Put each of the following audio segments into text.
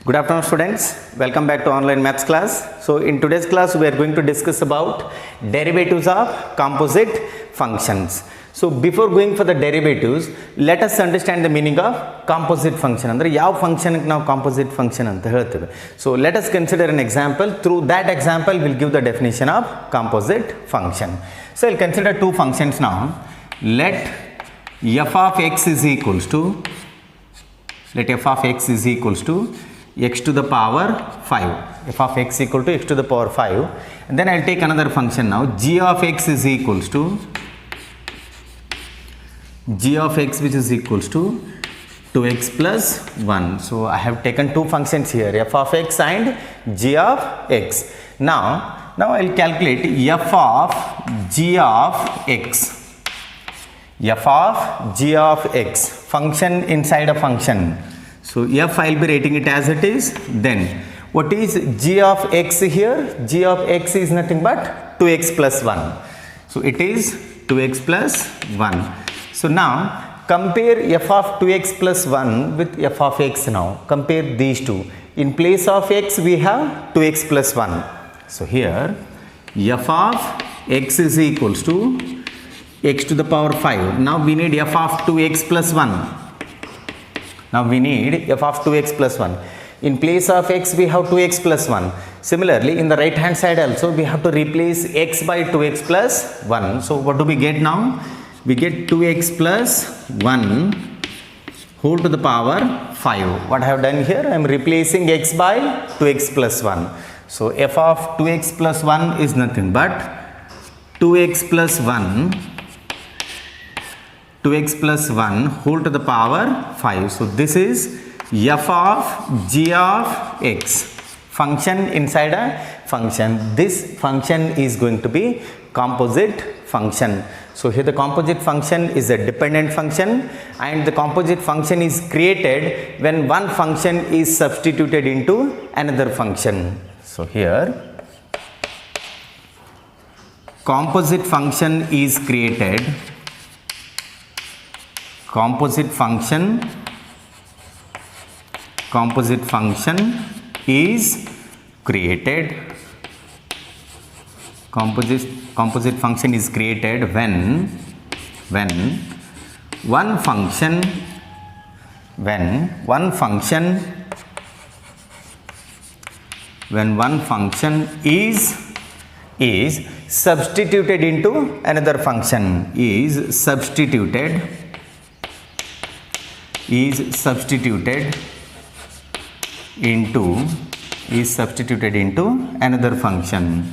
Good afternoon students, welcome back to online maths class. So in today's class we are going to discuss about derivatives of composite functions. So before going for the derivatives, let us understand the meaning of composite function. Andre yav function now composite function anta helteve. So let us consider an example. Through that example we'll give the definition of composite function. So I'll consider two functions now. Let f of x is equals to x to the power 5, f of x equal to x to the power 5, and then I'll take another function now. G of x is equals to g of x, which is equals to 2x plus 1. So I have taken two functions here, f of x and g of x. Now I'll calculate f of g of x, f of g of x, function inside a function. So f I will be writing it as it is. Then what is g of x here? G of x is nothing but 2x plus 1. So it is 2x plus 1. So now compare f of 2x plus 1 with f of x now. Compare these two. In place of x we have 2x plus 1. So here f of x is equals to x to the power 5. Now we need f of 2x plus 1. Now we need f of 2x plus 1. In place of x we have 2x plus 1. Similarly in the right hand side also we have to replace x by 2x plus 1. So what do we get now? We get 2x plus 1 whole to the power 5. What I have done here? I am replacing x by 2x plus 1. So f of 2x plus 1 is nothing but 2x plus 1 whole to the power 5. So this is f of g of x, function inside a function. This function is going to be composite function. So here the composite function is a dependent function, and the composite function is created when one function is substituted into another function. So here composite function is created. Composite function is created. Composite function is created when one function is substituted into another function.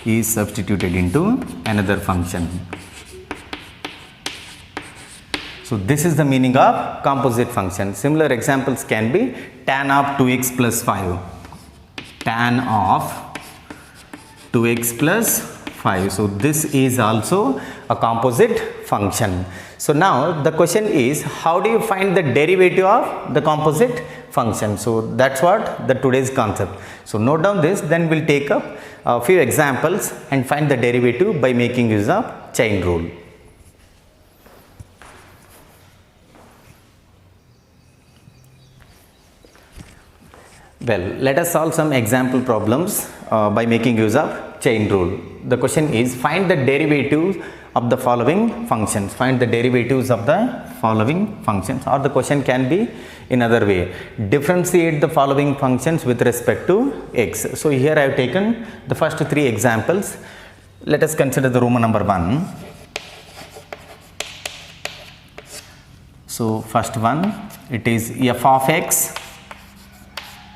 Is substituted into another function. So this is the meaning of composite function. Similar examples can be tan of 2x plus 5. Tan of 2x plus 5. So this is also a composite function. So now the question is, how do you find the derivative of the composite function? So that's what the today's concept. So note down this, then we'll take up a few examples and find the derivative by making use of chain rule. Well, let us solve some example problems by making use of chain rule. The question is, find the derivatives of the following functions. Find the derivatives of the following functions, or the question can be in other way. Differentiate the following functions with respect to x. So here I have taken the first three examples. Let us consider the Roman number 1. So first one, it is f of x,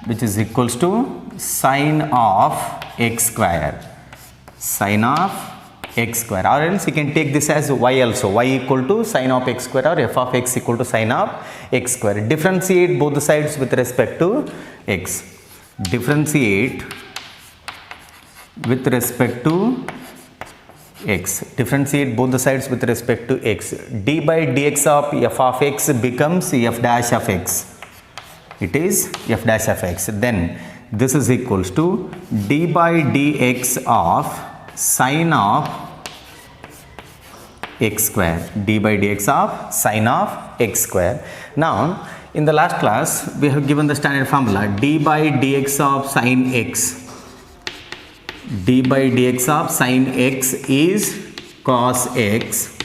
which is equals to sine of x square. Sine of x square, or else you can take this as y also. Y equal to sine of x square, or f of x equal to sine of x square. Differentiate both the sides with respect to x. Differentiate with respect to x. Differentiate both the sides with respect to x. D by dx of f of x becomes f dash of x. It is f dash of x. Then this is equals to d by dx of sine of x square. D by dx of sine of x square. Now in the last class we have given the standard formula d by dx of sin x. d by dx of sin x is cos x.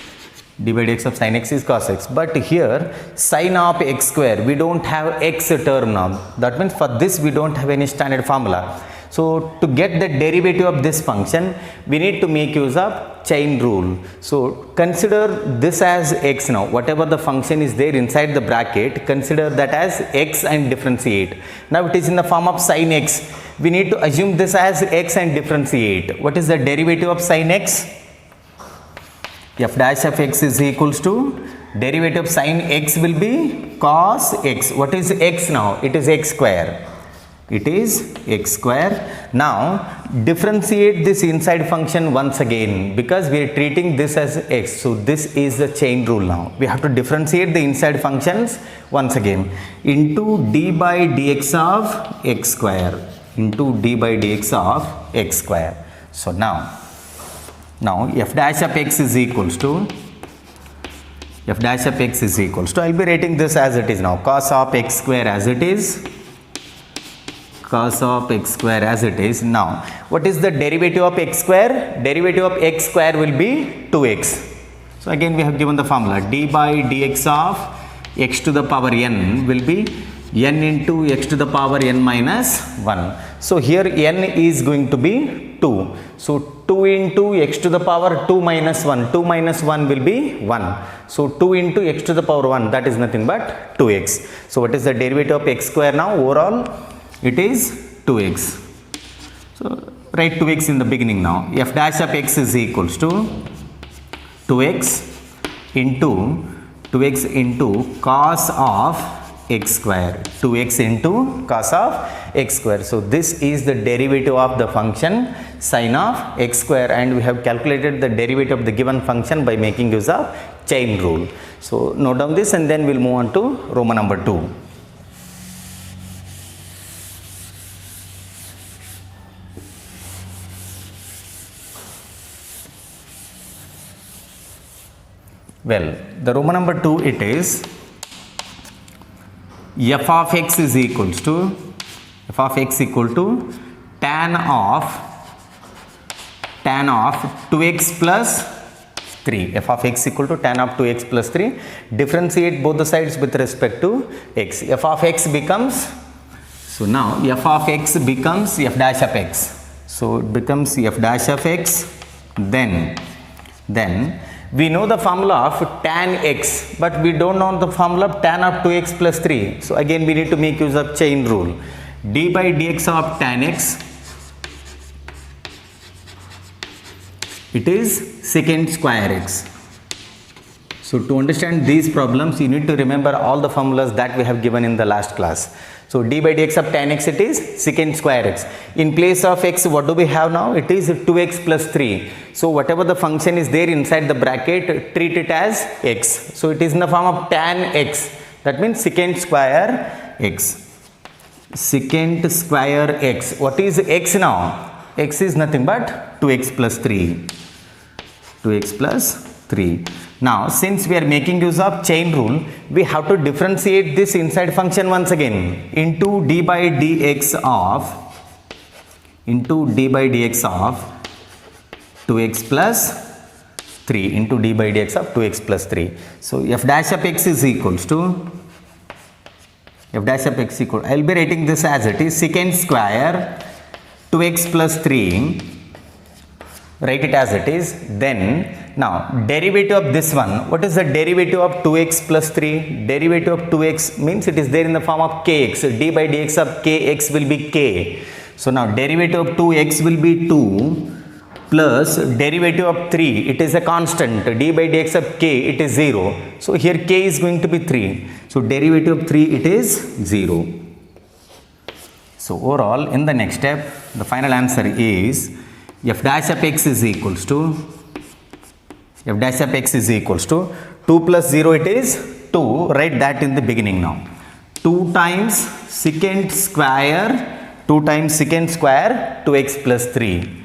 d by dx of sin x is cos x. But here sin of x square, we don't have x term now. That means for this we don't have any standard formula. So to get the derivative of this function, we need to make use of chain rule. So consider this as x now. Whatever the function is there inside the bracket, consider that as x and differentiate. Now it is in the form of sin x. We need to assume this as x and differentiate. What is the derivative of sin x? F dash of x is equals to derivative of sin x will be cos x. What is x now? It is x square. It is x square. Now differentiate this inside function once again, because we are treating this as x. So this is the chain rule now. We have to differentiate the inside functions once again into d by dx of x square, into d by dx of x square. So now f dash of x is equals to I'll be writing this as it is now, cos of x square as it is, cos of x square as it is. Now what is the derivative of x square? Derivative of x square will be 2x. So again we have given the formula d by dx of x to the power n will be n into x to the power n minus 1. So here n is going to be 2. So 2 into x to the power 2 minus 1. 2 minus 1 will be 1. So 2 into x to the power 1, that is nothing but 2x. So what is the derivative of x square now? Overall it is 2x. So write 2x in the beginning now. F dash of x is equals to 2x into cos of x square. 2x into cos of x square. So this is the derivative of the function sin of x square, and we have calculated the derivative of the given function by making use of chain rule. So note down this and then we'll move on to Roman number 2. Well, the Roman number 2 it is f of x is equals to tan of 2x plus 3. F of x equal to tan of 2x plus 3. Differentiate both the sides with respect to x. F of x becomes, so now f of x becomes f dash of x. So it becomes f dash of x. Then we know the formula of tan x, but we don't know the formula of tan of 2x plus 3. So again we need to make use of chain rule. d by dx of tan x, it is secant square x. So to understand these problems, you need to remember all the formulas that we have given in the last class. So d by dx of tan x, it is secant square x. In place of x, what do we have now? It is 2x plus 3. So whatever the function is there inside the bracket, treat it as x. So it is in the form of tan x. That means secant square x. Secant square x. What is x now? X is nothing but 2x plus 3. 2x plus 3. Now since we are making use of chain rule, we have to differentiate this inside function once again into d by dx of 2x plus 3 into d by dx of 2x plus 3. So f dash of x is equals to I'll be writing this as it is secant square 2x plus 3. Write it as it is. Then now derivative of this one, what is the derivative of 2x plus 3? Derivative of 2x means it is there in the form of kx. d by dx of kx will be k. So now derivative of 2x will be 2 plus derivative of 3, it is a constant. d by dx of k, it is 0. So here k is going to be 3. So derivative of 3, it is 0. So overall in the next step, the final answer is f dash of x is equals to 2 plus 0, it is 2. Write that in the beginning now. 2 times secant square 2x plus 3.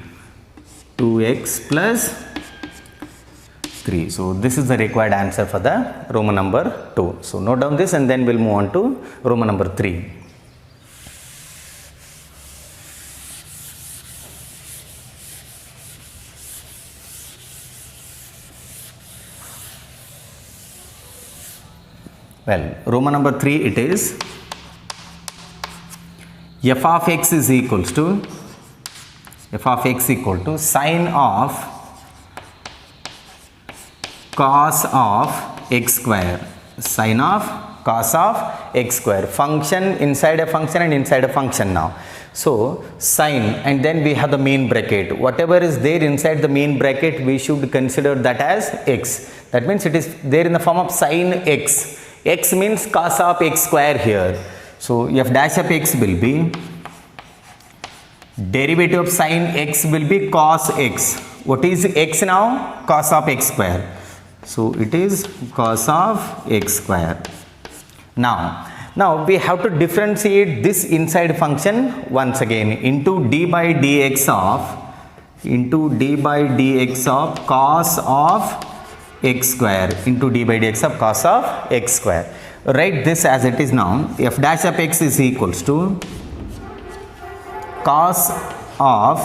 2x plus 3. So this is the required answer for the Roman number 2. So note down this and then we'll move on to Roman number 3. Well, Roman number 3 it is f of x is equals to sine of cos of x square, sine of cos of x square, function inside a function and inside a function now. So sine and then we have the mean bracket, whatever is there inside the mean bracket we should consider that as x. That means it is there in the form of sine x. X means cos of x square here. So f dash of x will be derivative of sine x will be cos x. What is x now? Cos of x square. So it is cos of x square. Now we have to differentiate this inside function once again into d by dx of cos of x square into d by dx of cos of x square. Write this as it is now. F dash of x is equals to cos of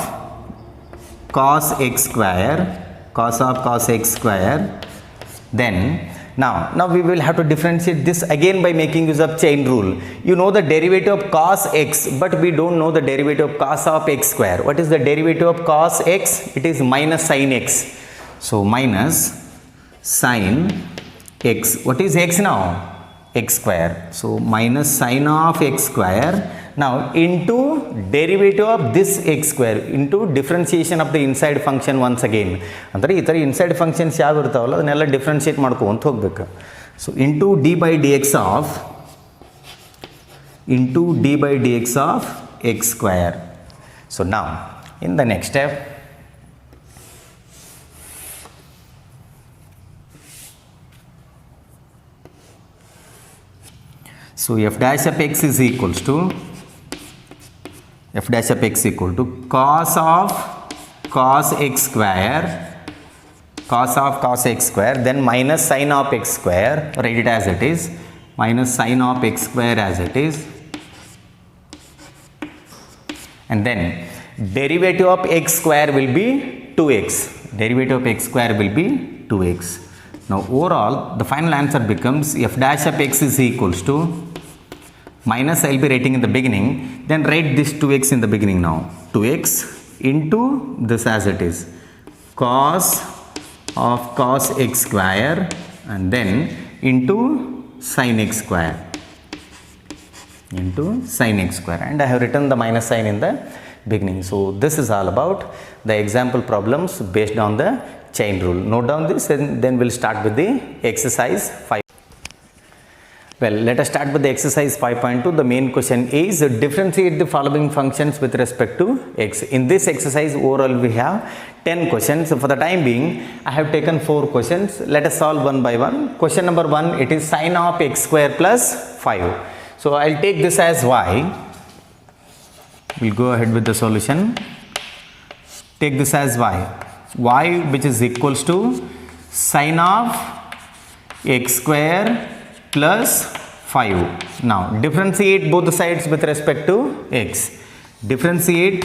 cos x square. Then now we will have to differentiate this again by making use of chain rule. You know the derivative of cos x, but we don't know the derivative of cos of x square. What is the derivative of cos x? It is minus sin x. So minus sin x. What is x now? X square. So minus sin of x square. Now into derivative of this x square into differentiation of the inside function once again. ಅಂದರೆ ಈ ಥರ inside functions ಯಾವ ಇರ್ತಾವಲ್ಲ ಅದನ್ನೆಲ್ಲ differentiate ಮಾಡ್ಕೊಂತ ಹೋಗ್ಬೇಕು. So into d by d x of x square. So ನಾವು in the next step so f dash of x is equals to cos of cos x square then minus sin of x square, write it as it is, minus sin of x square as it is, and then derivative of x square will be 2x. Now overall the final answer becomes f dash of x is equals to minus I will be writing in the beginning, then write this 2x in the beginning now, 2x into this as it is, cos of cos x square and then into sin x square, and I have written the minus sign in the beginning. So this is all about the example problems based on the chain rule. Note down this and then we'll start with the exercise 5. Well, let us start with the exercise 5.2. The main question is differentiate the following functions with respect to x. In this exercise overall we have 10 questions. So for the time being I have taken 4 questions. Let us solve one by one. Question number 1, it is sin of x square plus 5. So I'll take this as y. We'll go ahead with the solution. Take this as y which is equals to sin of x square plus 5. Now differentiate both the sides with respect to x. Differentiate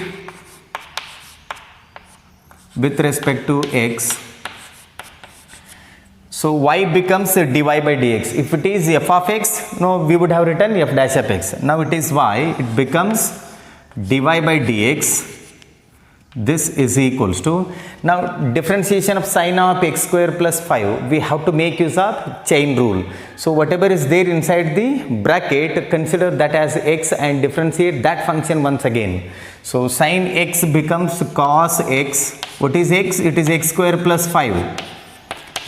with respect to x. So y becomes dy by dx. If it is f of x, no, we would have written f dash of x. Now it is y, it becomes dy by dx. This is equals to, now differentiation of sin of x square plus 5, we have to make use of chain rule. So whatever is there inside the bracket, consider that as x and differentiate that function once again. So sin x becomes cos x. What is x? It is x square plus 5.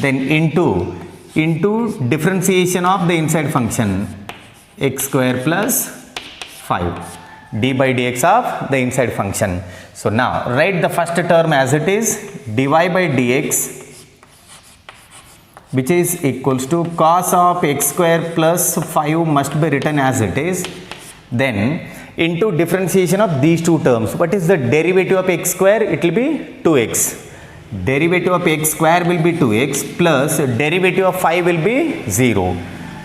Then into differentiation of the inside function, x square plus 5. d by dx of the inside function. So now write the first term as it is, dy by dx which is equals to cos of x square plus 5 must be written as it is, then into differentiation of these two terms. What is the derivative of x square? It will be 2x. derivative of x square will be 2x plus derivative of 5 will be 0.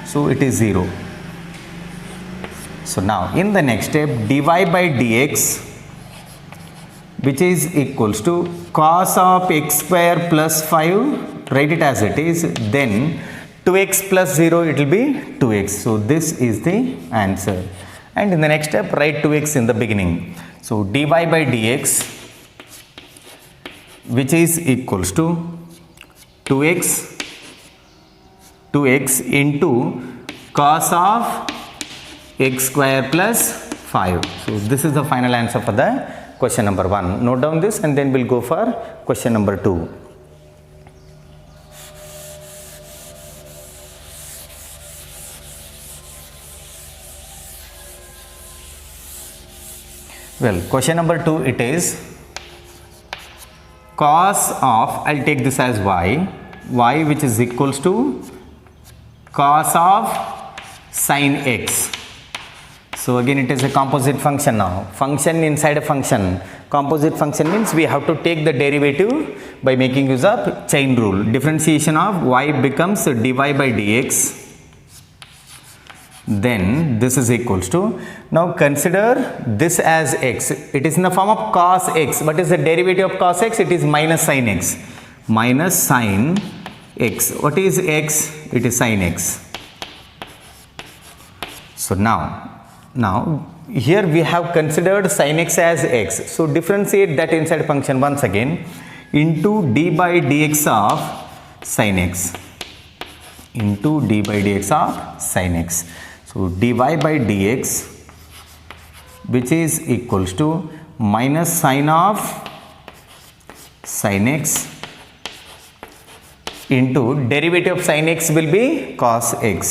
So it is 0. So now in the next step, dy by dx, which is equals to cos of x square plus 5, write it as it is, then 2x plus 0, it will be 2x. So this is the answer. And in the next step, write 2x in the beginning. So dy by dx, which is equals to 2x into cos of x square plus 5. So this is the final answer for the question number 1. Note down this and then we'll go for question number 2. Well, question number 2, it is cos of, I'll take this as y which is equals to cos of sin x. So again it is a composite function now. Function inside a function. Composite function means we have to take the derivative by making use of chain rule. Differentiation of y becomes dy by dx. Then this is equals to, now consider this as x. It is in the form of cos x. What is the derivative of cos x? It is minus sin x. Minus sin x. What is x? It is sin x. So now here we have considered sin x as x. So differentiate that inside function once again into d by dx of sin x. Into d by dx of sin x. So dy by dx, which is equals to minus sin of sin x into derivative of sin x will be cos x.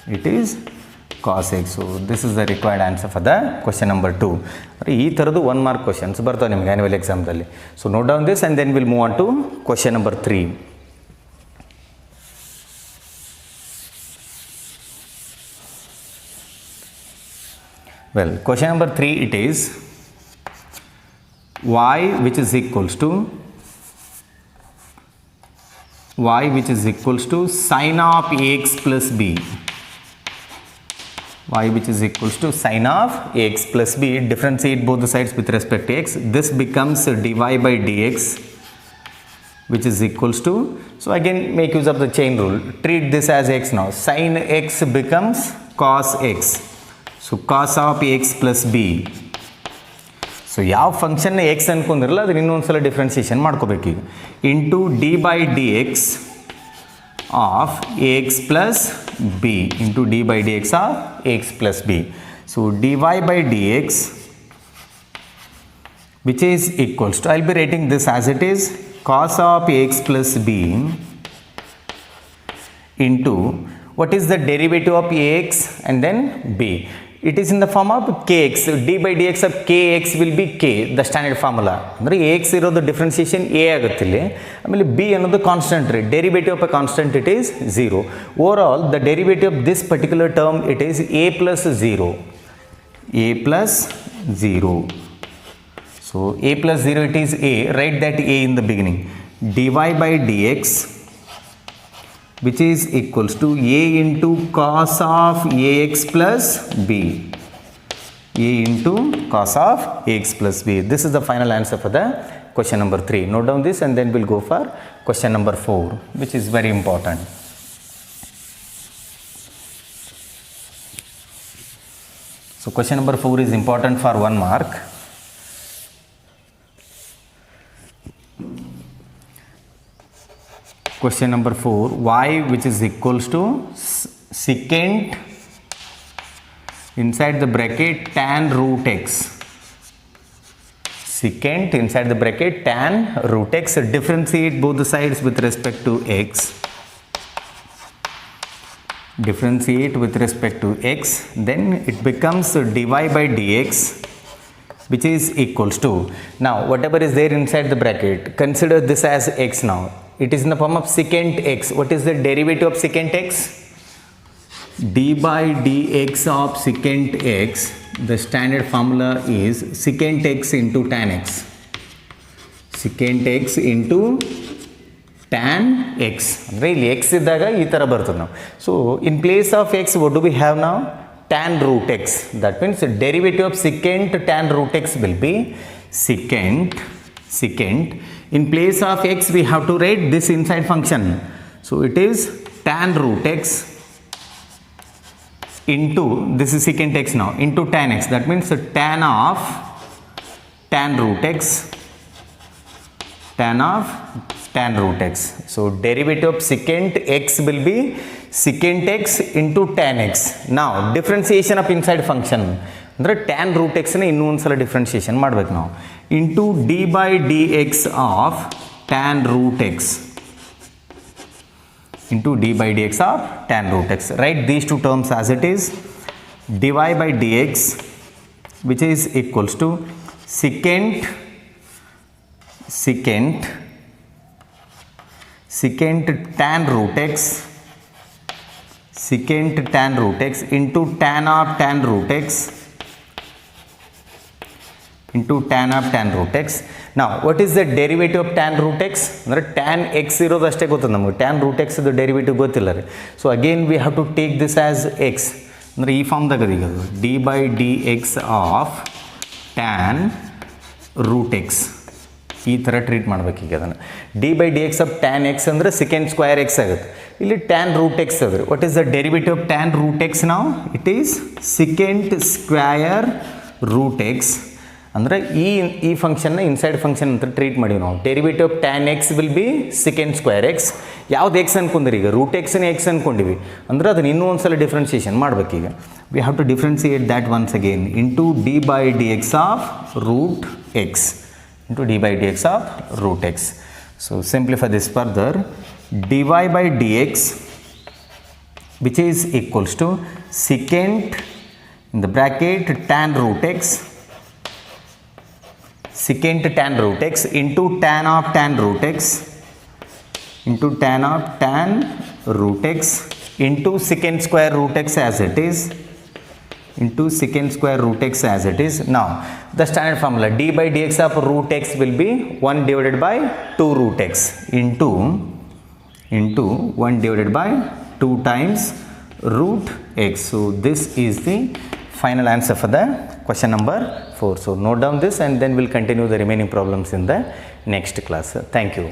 It is cos x. So this is the required answer for the question number 2. Ee taradu 1 mark questions bartave nimage annual exam dalli. So note down this and then we'll move on to question number 3. Well, question number 3, it is y which is equals to sin of ax plus b. Y which is equals to sin of ax plus b. Differentiate both the sides with respect to x. This becomes dy by dx, which is equals to, so again make use of the chain rule. Treat this as x now. Sin x becomes cos x. So cos of x plus b. So ಯಾವ function x ಅನ್ಕೊಂಡಿರಲ್ಲ ಅದನ್ನ ಇನ್ನೊಂದ್ಸಲ differentiation ಮಾಡ್ಕೋಬೇಕು ಈಗ into d by d x of x plus b into d by d x of x plus b. So d y by d x which is equals to, I'll be writing this as it is, cos of x plus b into what is the derivative of ax and then b. It is in the form of kx. d by dx of kx will be k, the standard formula. ಅಂದರೆ ax ಇರೋದು differentiation a ಆಗುತ್ತೆ ಇಲ್ಲಿ. ಆಮೇಲೆ b ಅನ್ನೋದು constant ರೀ. Derivative of A constant it is 0. Over all the derivative of this particular term it is a plus 0. a plus 0. So a plus 0 it is a. Write that a in the beginning. dy by dx, which is equals to a into cos of ax plus b. a into cos of ax plus b. This is the final answer for the question number 3. Note down this and then we'll go for question number 4, which is very important. So question number 4 is important for 1 mark. Question number 4, y which is equals to secant inside the bracket tan root x. Secant inside the bracket tan root x. Differentiate both the sides with respect to x. Differentiate with respect to x. Then it becomes dy by dx, which is equals to, now whatever is there inside the bracket, consider this as x now. It is in the form of secant x. What is the derivative of secant x? d by dx of secant x, the standard formula is secant x into tan x. secant x into tan x. ಅಂದರೆ ಇಲ್ಲಿ x ಇದ್ದಾಗ ಈ ಥರ ಬರ್ತದೆ ನಾವು. So in place of x what do we have now? Tan root x. That means the derivative of secant tan root x will be secant. In place of x we have to write this inside function. So it is tan root x into, this is secant x now, into tan x. That means the tan of tan root x, tan root x. So derivative of secant x will be secant x into tan x. Now differentiation of inside function ಅಂದರೆ tan root x ನ ಇನ್ನೊಂದು ಸಲ differentiation ಮಾಡಬೇಕು ನಾವು. Into d by d x of tan root x into d by dx of tan root x. Write these two terms as it is. dy by dx, which is equals to secant tan root x into tan of tan root x into tan of tan root x. Now what is the derivative of tan root x? ಅಂದರೆ tan x ಇರೋದು ಅಷ್ಟೇ ಗೊತ್ತದ ನಮಗೆ, tan root x ಇದು derivative ಗೊತ್ತಿಲ್ಲ ರೀ. So again we have to take this as x, ಅಂದರೆ ಈ ಫಾರ್ಮ್ದಾಗ ಈಗ ಅದು d by d x of tan root x ಈ ಥರ ಟ್ರೀಟ್ ಮಾಡ್ಬೇಕು ಈಗ ಅದನ್ನು. D by d x of tan x ಅಂದರೆ ಸೆಕೆಂಡ್ ಸ್ಕ್ವೇರ್ ಎಕ್ಸ್ ಆಗುತ್ತೆ. ಇಲ್ಲಿ ಟ್ಯಾನ್ ರೂಟ್ ಎಕ್ಸ್ ಅದ. What is the derivative of tan root x ನಾವು? It is second square root x. ಅಂದರೆ ಈ ಫಂಕ್ಷನ್ನ ಇನ್ಸೈಡ್ ಫಂಕ್ಷನ್ ಅಂತ ಟ್ರೀಟ್ ಮಾಡಿವಿ ನಾವು. Derivative of tan X will be second square X. ಯಾವ್ದು ಎಕ್ಸ್ ಅನ್ಕೊಂಡ್ರಿ ಈಗ? ರೂಟ್ ಎಕ್ಸ್ನೇ ಎಕ್ಸ್ ಅಂದ್ಕೊಂಡಿವಿ ಅಂದರೆ ಅದನ್ನು ಇನ್ನೂ ಒಂದು ಸಲ ಡಿಫ್ರೆನ್ಸಿಯೇಷನ್ ಮಾಡಬೇಕೀಗ. We have to differentiate that once again into d by d x of root x into d by dx of root x. So simplify this further. dy by dx, which is equals to secant in the bracket tan root x into tan of tan root x into tan of tan root x into secant square root x as it is, into secant square root x as it is. Now the standard formula d by dx of root x will be 1 divided by 2 root x into 1 divided by 2 times root x. So this is the final answer for the question number 4. So note down this and then we'll continue the remaining problems in the next class. Thank you.